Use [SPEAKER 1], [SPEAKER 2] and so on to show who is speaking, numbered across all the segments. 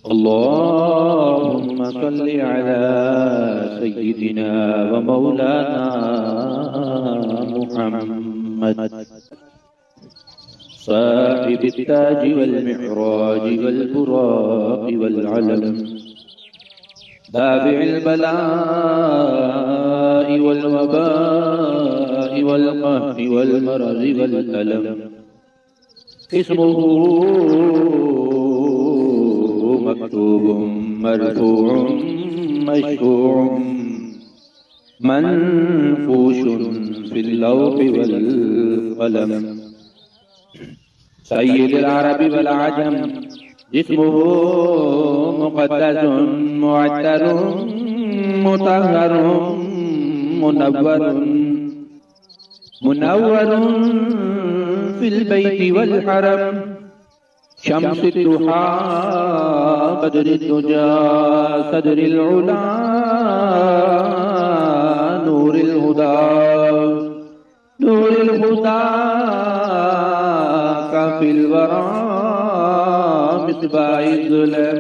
[SPEAKER 1] अल्लाहुम्मा सल्लि अला सय्यिदिना व मौलाना मुहम्मद साहिबित ताज वल मिअराज वल बुराक वल अलम दाफिल बलाइ वल वबाइ वल कहरि वल मरज़ वल अलम इस्मुहु मक्तूबुम मरफूउम मशफूउम मनफूशुन फिल लौहि वल क़लम सय्यिदुल अरबि वल अजम जिस्मुहु मुक़द्दसुन मुअत्तरुन मुतहहरुन मुनव्वरुन फिल बैति वल हरम शम्सुद दुहा बदरुद दुजा सदरुल उला नूरुल हुदा काफिल वरा मिस्बाहिल ज़ुलम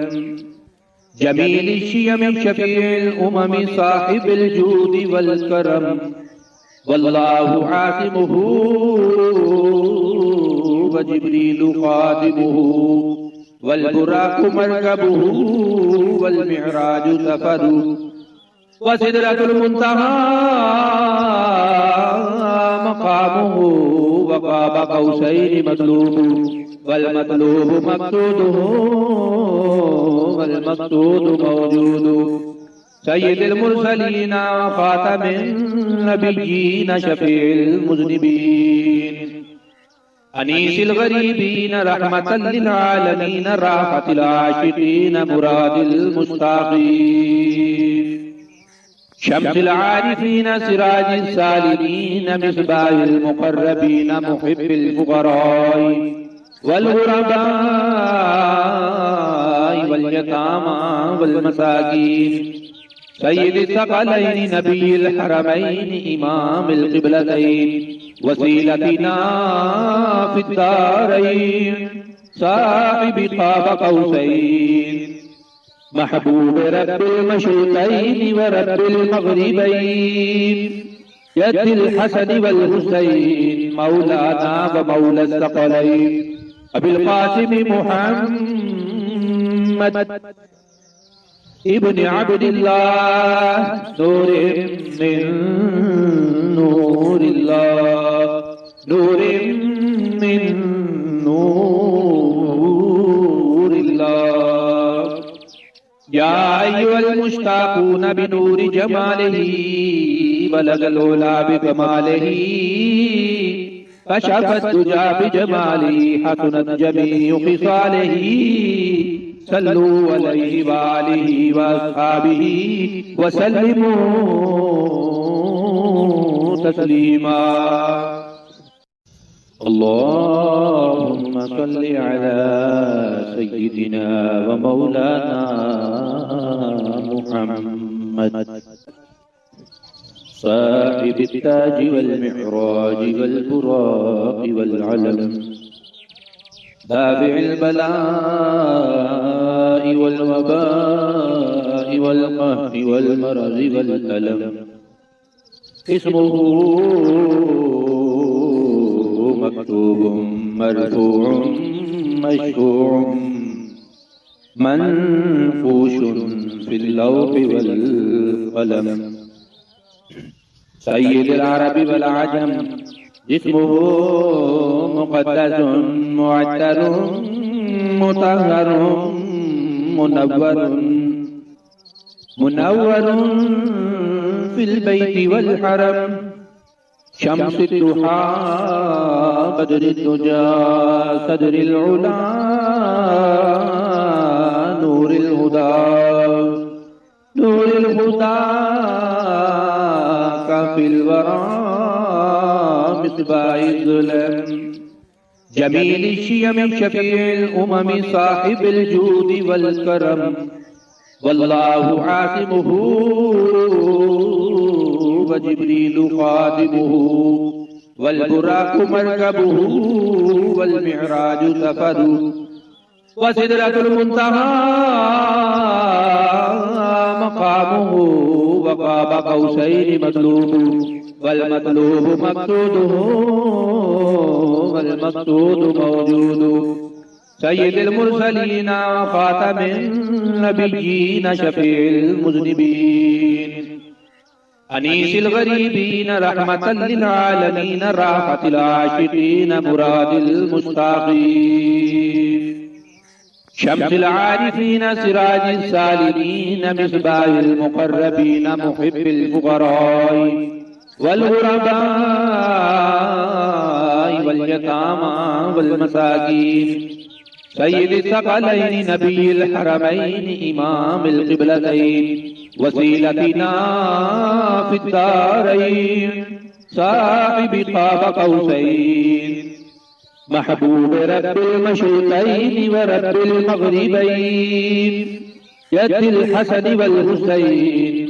[SPEAKER 1] जमील शियम शफीउल उमम साहिबुल जूद वल करम वल्लाहु आसिमुहु व जिब्रीलु खादिमुहु वल बुराकु मरकबुहु वल मिअराजु सफरु व सिदरतुल मुंतहा मकामुहु व क़ाब क़ौसैनि मतलूबु वल मतलूबु मक़सूदुहु वल मक़सूदु मौजूदु सय्यिदुल मुरसलीन व ख़ातमिन नबिय्यीन शफ़ीउल मुज़निबीन अनीसिल गरीबीन रहमतल लिल आलमीन राहतिल आशिकीन मुरादिल मुश्ताक़ीन शम्सिल आरिफीन सिराजिस सालिमीन मिस्बाहिल मुक़र्रबीन मुहिब्बिल फुक़राई वल गुरबाई वल यतामा वल मसाकीन सय्यिदिस सकलैनि नबिय्यिल हरमैनि इमामिल क़िबलतैन वसीलतिना फिद दारैन साहिबि क़ाब क़ौसैन महबूब रब्बिल मशरिक़ैन व रब्बिल मग़रिबैन यद्दिल हसन वल हुसैन मौलाना व मौला सकलैन अबिल क़ासिम मुहम्मद इब्न अब्दिल्लाह नूरिन मिन नूरिल्लाह नूरिन मिन नूरिल्लाह या अय्युहल मुश्ताक़ून बिनूरि जमालिही बलगल उला बिकमालिही कशफत दुजा बिजमालिही हसनत जमीउ खिसालिही सल्लू अलैहि व आलिहि व अस्हाबिही व सल्लिमू तस्लीमा अल्लाहुम्मा सल्लि अला सय्यिदिना व मौलाना मुहम्मद साहिबित ताज वल मिअराज वल बुराक वल अलम दाफिल बलाइ वल वबाइ वल कहरि वल मरज़ वल अलम इस्मुहु मक्तूबुम मरफूउम मशफूउम मनफूशुन फिल लौहि वल क़लम सय्यिदुल अरबि वल अजम जिस्मुहु मुक़द्दसुन मुअत्तरुन मुतहहरुन मुनव्वरुन फिल बैति वल हरम शम्सुद दुहा बदरुद दुजा सदरुल उला नूरुल हुदा काफिल वरा मिस्बाहिल ज़ुलम जमील शियम शफीउल उमम साहिबुल जूद वल करम वल्लाहु आसिमुहु व जिब्रीलु खादिमुहु वल बुराकु मरकबुहु वल मिअराजु सफरु व सिदरतुल मुंतहा मकामुहु व क़ाब क़ौसैनि मतलूबु वल मतलूबु मक़सूदुहु वल मक़सूदु मौजूदु सय्यिदुल मुरसलीन व ख़ातमिन नबिय्यीन शफ़ीउल मुज़निबीन अनीसिल गरीबीन रहमतल लिल आलमीन राहतिल आशिकीन मुरादिल मुश्ताक़ीन शम्सिल आरिफीन सिराजिस सालिमीन मिस्बाहिल मुक़र्रबीन मुहिब्बिल फुक़राई वल गुरबाई वल यतामा वल मसाकीन सय्यिदिस सकलैनि नबिय्यिल हरमैनि इमामिल क़िबलतैन वसीलतिना फिद्दारैन साहिबि क़ाब क़ौसैन महबूब रब्बिल मशरिक़ैन व रब्बिल मग़रिबैन यद्दिल हसन वल हुसैन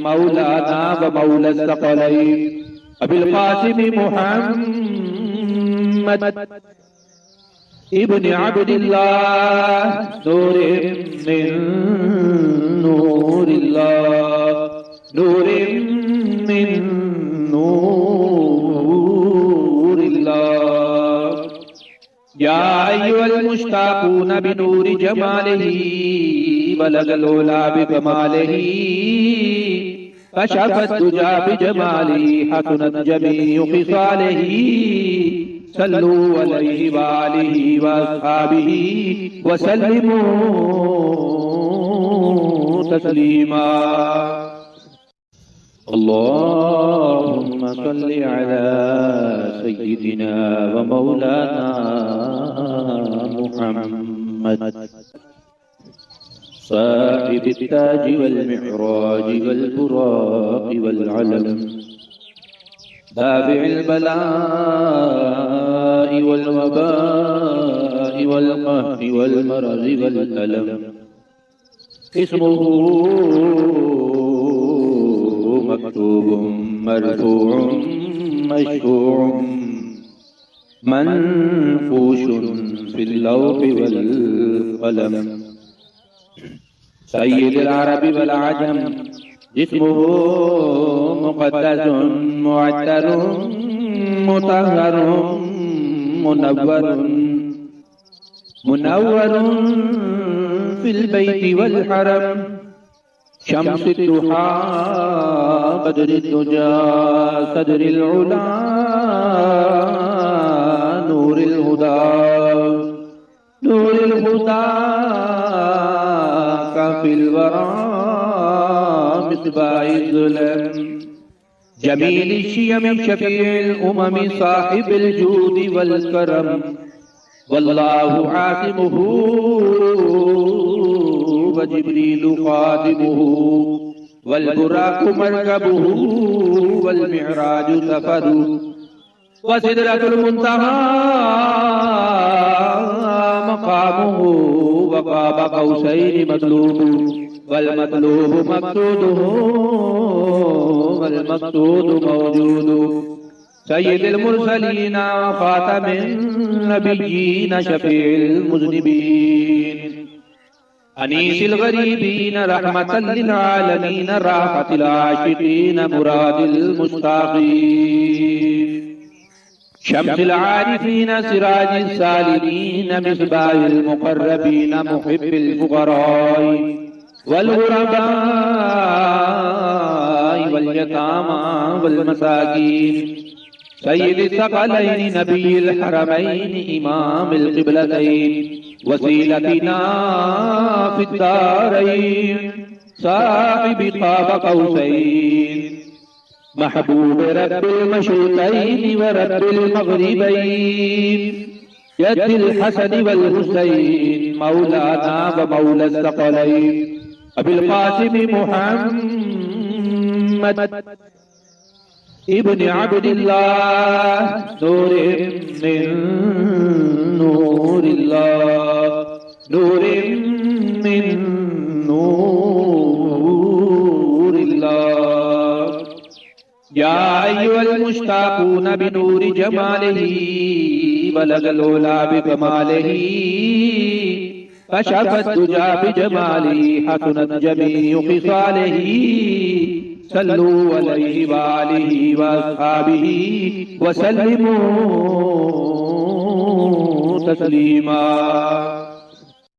[SPEAKER 1] मौलाना व मौला सकलैन अबिल क़ासिम मुहम्मद इब्न अब्दिल्लाह नूरिन मिन नूरिल्लाह नूरिन मिन नूरिल्लाह या अय्युहल मुश्ताक़ून बिनूरि जमालिही बलगल उला बिकमालिही कशफत दुजा बिजमालिही हसनत जमीउ ख़िसालिही सल्लू अलैहि व आलिहि व अस्हाबिही व सल्लिमू तस्लीमा। अल्लाहुम्मा सल्लि अला सय्यिदिना व मौलाना मुहम्मद साहिबित ताज वल मिअराज वल बुराक़ वल अलम दाफ़िइल बलाइ वल वबाइ वल क़हरि वल मरज़ि वल अलम इस्मुहु मक्तूबुम मरफ़ूउम मशफ़ूउम मनफ़ूशुन फ़िल लौहि वल क़लम सय्यिदुल अरबि वल अजम जिस्मुहु मुक़द्दसुन मुअत्तरुन मुतहहरुन मुनव्वरुन फिल बैति वल हरम शम्सुद दुहा बदरुद दुजा सदरिल उला नूरिल हुदा काफिल वरा मिस्बाहिल ज़ुलम जमील शियम शफीउल उमम साहिबिल जूद वल करम वल्लाहु आसिमुहु व जिब्रीलु खादिमुहु वल बुराक़ु मरकबुहु वल मिअराजु सफरुहु व सिदरतुल मुंतहा मकामुहु व क़ाब क़ौसैनि मतलूबु वल मतलूबु मक़सूदुहु वल मक़सूदु मौजूदु सय्यिदुल मुरसलीन व ख़ातमिन नबिय्यीन शफ़ीउल मुज़निबीन अनीसिल गरीबीन रहमतल लिल आलमीन राहतिल आशिकीन मुरादिल मुश्ताक़ीन शम्सिल आरिफीन सिराजिस सालिमीन मिस्बाहिल मुक़र्रबीन मुहिब्बिल फुक़राई वल गुरबाई वल यतामा वल मसाकीन सय्यिदिस सकलैनि नबिय्यिल हरमैनि इमामिल क़िबलतैन वसीलतिना फिद्दारैन साहिबि क़ाब क़ौसैन महबूब रब्बिल मशरिक़ैन व रब्बिल मग़रिबैन यद्दिल हसन वल हुसैन मौलाना व मौला सकलैन अबिल क़ासिम मुहम्मद इब्न अब्दिल्लाह नूरिन मिन नूरिल्लाह नूरिन मिन नूरिल्लाह या अय्युहल मुश्ताक़ून बिनूरि जमालिही बलगल उला बिकमालिही कशफत दुजा बिजमालिही हसनत जमीउ खिसालिही सल्लू अलैहि व आलिही व अस्हाबिही व सल्लिमू तस्लीमा।